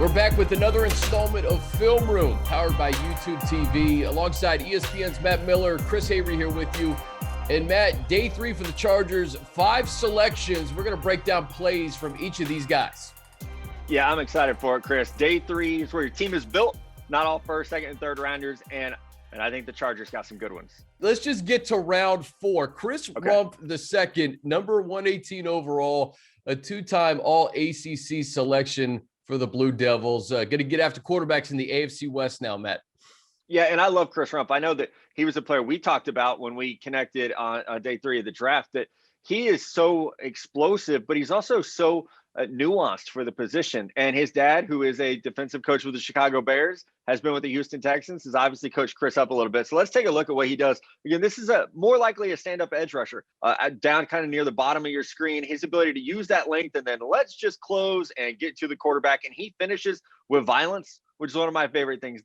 We're back with another installment of Film Room, powered by YouTube TV, alongside ESPN's Matt Miller, Chris Hayre here with you. And Matt, day 3 for the Chargers, 5 selections. We're going to break down plays from each of these guys. Yeah, I'm excited for it, Chris. Day 3 is where your team is built, not all first, second, and third rounders, and I think the Chargers got some good ones. Let's just get to round 4. Chris Rumph II, number 118 overall, a 2-time All-ACC selection for the Blue Devils. Going to get after quarterbacks in the AFC West now, Matt. Yeah, and I love Chris Rumph. I know that he was a player we talked about when we connected on day 3 of the draft, that he is so explosive, but he's also so nuanced for the position. And his dad, who is a defensive coach with the Chicago Bears, has been with the Houston Texans, has obviously coached Chris up a little bit. So let's take a look at what he does. Again, this is a more likely a stand-up edge rusher, down kind of near the bottom of your screen. His ability to use that length and then let's just close and get to the quarterback. And he finishes with violence, which is one of my favorite things.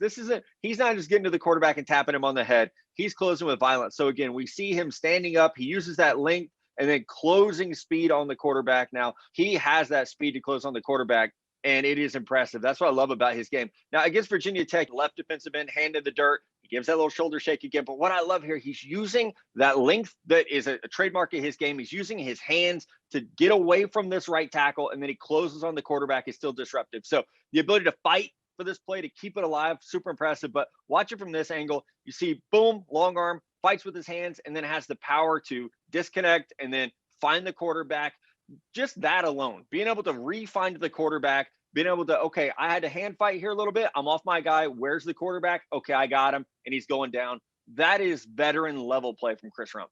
He's not just getting to the quarterback and tapping him on the head. He's closing with violence. So again, we see him standing up. He uses that length and then closing speed on the quarterback. Now, he has that speed to close on the quarterback, and it is impressive. That's what I love about his game. Now, against Virginia Tech, left defensive end, hand in the dirt. He gives that little shoulder shake again. But what I love here, he's using that length that is a trademark of his game. He's using his hands to get away from this right tackle, and then he closes on the quarterback. Is still disruptive. So the ability to fight for this play, to keep it alive, super impressive. But watch it from this angle. You see, boom, long arm, fights with his hands, and then has the power to disconnect and then find the quarterback. Just that alone, being able to re-find the quarterback, being able to, okay, I had to hand fight here a little bit. I'm off my guy. Where's the quarterback? Okay, I got him, and he's going down. That is veteran level play from Chris Rumph.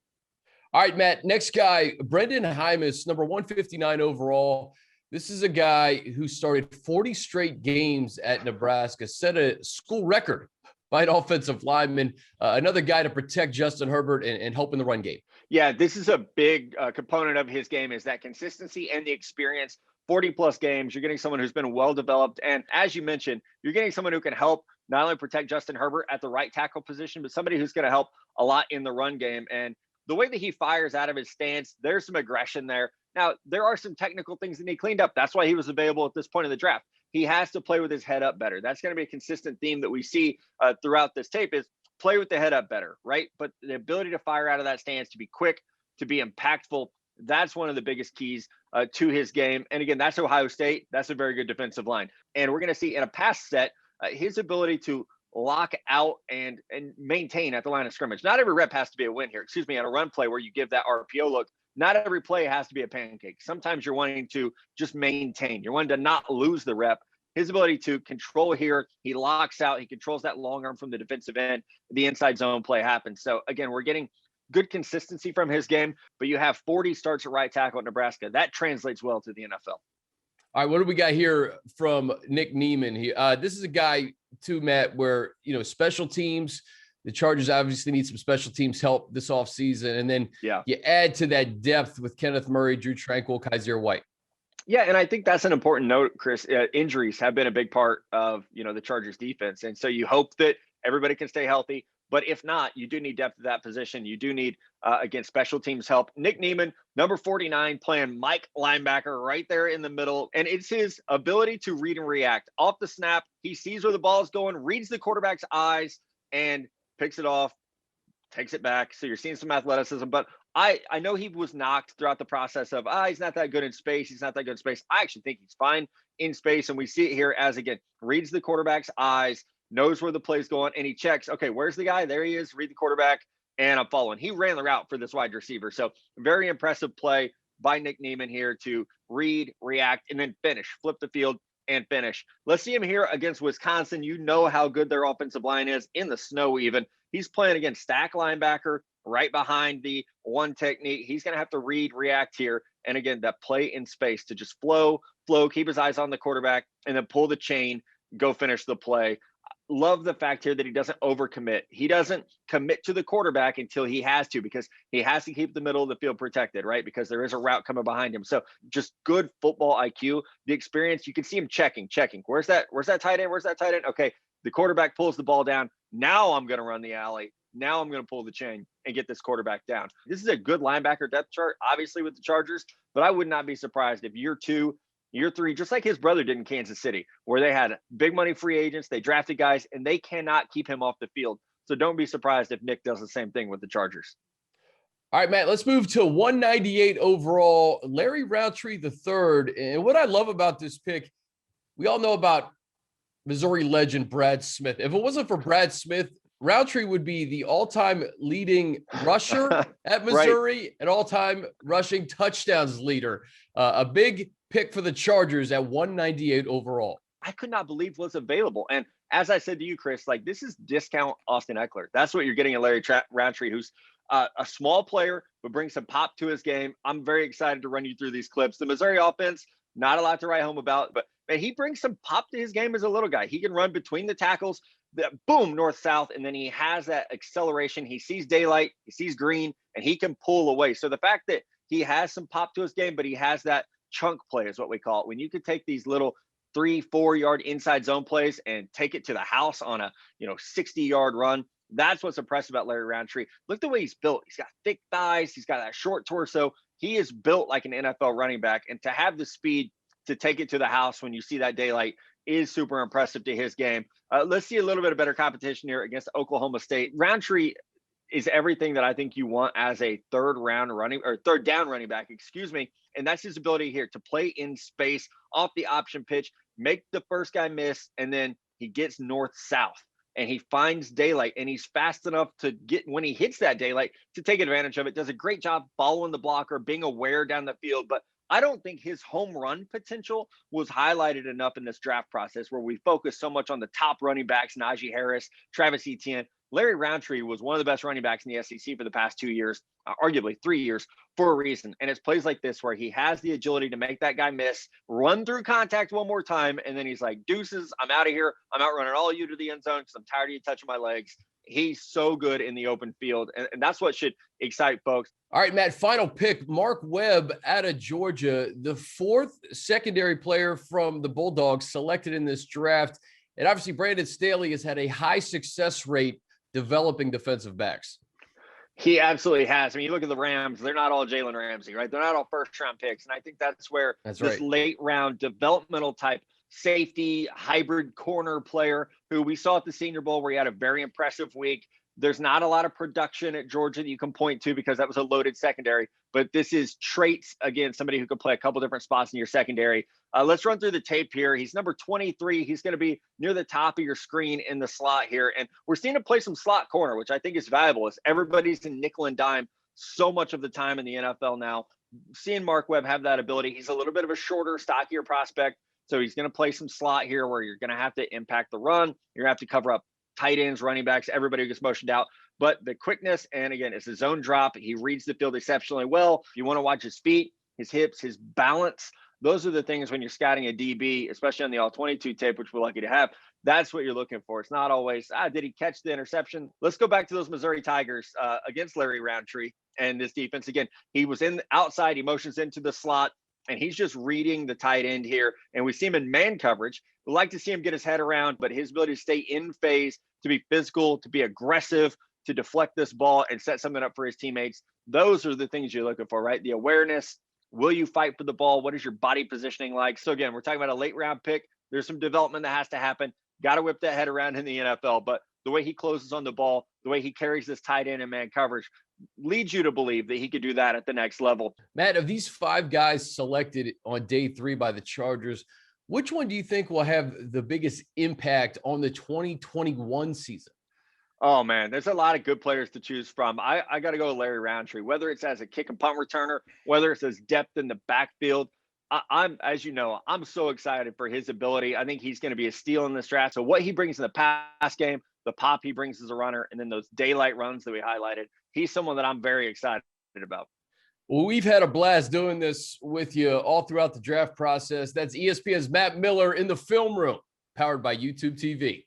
All right, Matt, next guy, Brenden Jaimes, number 159 overall. This is a guy who started 40 straight games at Nebraska, set a school record by an offensive lineman, another guy to protect Justin Herbert and help in the run game. Yeah, this is a big component of his game, is that consistency and the experience. 40-plus games, you're getting someone who's been well-developed. And as you mentioned, you're getting someone who can help not only protect Justin Herbert at the right tackle position, but somebody who's going to help a lot in the run game. And the way that he fires out of his stance, there's some aggression there. Now, there are some technical things that need cleaned up. That's why he was available at this point in the draft. He has to play with his head up better. That's going to be a consistent theme that we see throughout this tape, is play with the head up better, right? But the ability to fire out of that stance, to be quick, to be impactful, that's one of the biggest keys to his game. And again, that's Ohio State. That's a very good defensive line. And we're going to see in a pass set, his ability to lock out and maintain at the line of scrimmage. Not every rep has to be a win here. Excuse me, on a run play where you give that RPO look, not every play has to be a pancake. Sometimes you're wanting to just maintain. You're wanting to not lose the rep. His ability to control here, he locks out, he controls that long arm from the defensive end, the inside zone play happens. So again, we're getting good consistency from his game, but you have 40 starts at right tackle at Nebraska. That translates well to the NFL. All right, what do we got here from Nick Niemann? This is a guy too, Matt, where, special teams, the Chargers obviously need some special teams help this offseason. And then you add to that depth with Kenneth Murray, Drew Tranquill, Kaiser White. Yeah, and I think that's an important note, Chris. Injuries have been a big part of, the Chargers defense. And so you hope that everybody can stay healthy. But if not, you do need depth at that position. You do need, again, special teams help. Nick Niemann, number 49, playing Mike linebacker right there in the middle. And it's his ability to read and react. Off the snap, he sees where the ball is going, reads the quarterback's eyes, and picks it off, takes it back. So you're seeing some athleticism. But I know he was knocked throughout the process of, he's not that good in space. He's not that good in space. I actually think he's fine in space. And we see it here as, again, reads the quarterback's eyes, knows where the play's going, and he checks, okay, where's the guy? There he is, read the quarterback, and I'm following. He ran the route for this wide receiver. So very impressive play by Nick Niemann here to read, react, and then finish, flip the field and finish. Let's see him here against Wisconsin. You know how good their offensive line is, in the snow even. He's playing against stack linebacker right behind the one technique. He's going to have to read, react here. And again, that play in space to just flow, keep his eyes on the quarterback, and then pull the chain, go finish the play. Love the fact here that he doesn't overcommit. He doesn't commit to the quarterback until he has to, because he has to keep the middle of the field protected, right? Because there is a route coming behind him. So just good football IQ, the experience. You can see him checking. Where's that tight end? Where's that tight end? Okay, the quarterback pulls the ball down. Now I'm going to run the alley. Now I'm going to pull the chain and get this quarterback down. This is a good linebacker depth chart, obviously, with the Chargers, but I would not be surprised if year 2, Year 3, just like his brother did in Kansas City, where they had big money free agents, they drafted guys, and they cannot keep him off the field. So don't be surprised if Nick does the same thing with the Chargers. All right, Matt, let's move to 198 overall, Larry Rountree III. And what I love about this pick, we all know about Missouri legend Brad Smith. If it wasn't for Brad Smith, Rountree would be the all-time leading rusher at Missouri right. and all-time rushing touchdowns leader. A big pick for the Chargers at 198 overall. I could not believe what's available. And as I said to you, Chris, like this is discount Austin Eckler. That's what you're getting at Larry Rountree, who's a small player, but brings some pop to his game. I'm very excited to run you through these clips. The Missouri offense, not a lot to write home about, but man, he brings some pop to his game as a little guy. He can run between the tackles, boom, north-south, and then he has that acceleration. He sees daylight, he sees green, and he can pull away. So the fact that he has some pop to his game, but he has that chunk play is what we call it. When you could take these little 3-4 yard inside zone plays and take it to the house on a 60-yard run. That's what's impressive about Larry Rountree. Look the way he's built. He's got thick thighs. He's got that short torso. He is built like an NFL running back. And to have the speed to take it to the house when you see that daylight is super impressive to his game. Let's see a little bit of better competition here against Oklahoma State. Rountree is everything that I think you want as a third down running back, And that's his ability here to play in space off the option pitch, make the first guy miss, and then he gets north-south. And he finds daylight, and he's fast enough to get, when he hits that daylight, to take advantage of it. Does a great job following the blocker, being aware down the field. But I don't think his home run potential was highlighted enough in this draft process where we focus so much on the top running backs, Najee Harris, Travis Etienne. Larry Rountree was one of the best running backs in the SEC for the past 2 years, arguably 3 years, for a reason. And it's plays like this where he has the agility to make that guy miss, run through contact one more time, and then he's like, deuces, I'm out of here. I'm outrunning all of you to the end zone because I'm tired of you touching my legs. He's so good in the open field, and that's what should excite folks. All right, Matt, final pick, Mark Webb out of Georgia, the fourth secondary player from the Bulldogs selected in this draft. And obviously, Brandon Staley has had a high success rate developing defensive backs. He absolutely has. I mean, you look at the Rams, they're not all Jalen Ramsey, right? They're not all first-round picks. And I think that's where this late-round developmental type safety, hybrid corner player who we saw at the Senior Bowl where he had a very impressive week. There's not a lot of production at Georgia that you can point to because that was a loaded secondary, but this is traits, again, somebody who could play a couple different spots in your secondary. Let's run through the tape here. He's number 23. He's going to be near the top of your screen in the slot here. And we're seeing him play some slot corner, which I think is valuable as everybody's in nickel and dime so much of the time in the NFL now. Seeing Mark Webb have that ability, he's a little bit of a shorter, stockier prospect. So he's going to play some slot here where you're going to have to impact the run. You're going to have to cover up tight ends, running backs, everybody who gets motioned out. But the quickness, and again, it's a zone drop. He reads the field exceptionally well. You want to watch his feet, his hips, his balance. Those are the things when you're scouting a DB, especially on the All-22 tape, which we're lucky to have. That's what you're looking for. It's not always, did he catch the interception? Let's go back to those Missouri Tigers against Larry Rountree and this defense. Again, he was in outside, he motions into the slot, and he's just reading the tight end here. And we see him in man coverage. We'd like to see him get his head around, but his ability to stay in phase, to be physical, to be aggressive, to deflect this ball and set something up for his teammates. Those are the things you're looking for, right? The awareness. Will you fight for the ball? What is your body positioning like? So again, we're talking about a late round pick. There's some development that has to happen. Got to whip that head around in the NFL. But the way he closes on the ball, the way he carries this tight end and man coverage leads you to believe that he could do that at the next level. Matt, of these five guys selected on day 3 by the Chargers, which one do you think will have the biggest impact on the 2021 season? Oh, man, there's a lot of good players to choose from. I got to go with Larry Rountree, whether it's as a kick and punt returner, whether it's as depth in the backfield. As you know, I'm so excited for his ability. I think he's going to be a steal in this draft. So what he brings in the pass game, the pop he brings as a runner, and then those daylight runs that we highlighted, he's someone that I'm very excited about. Well, we've had a blast doing this with you all throughout the draft process. That's ESPN's Matt Miller in the film room, powered by YouTube TV.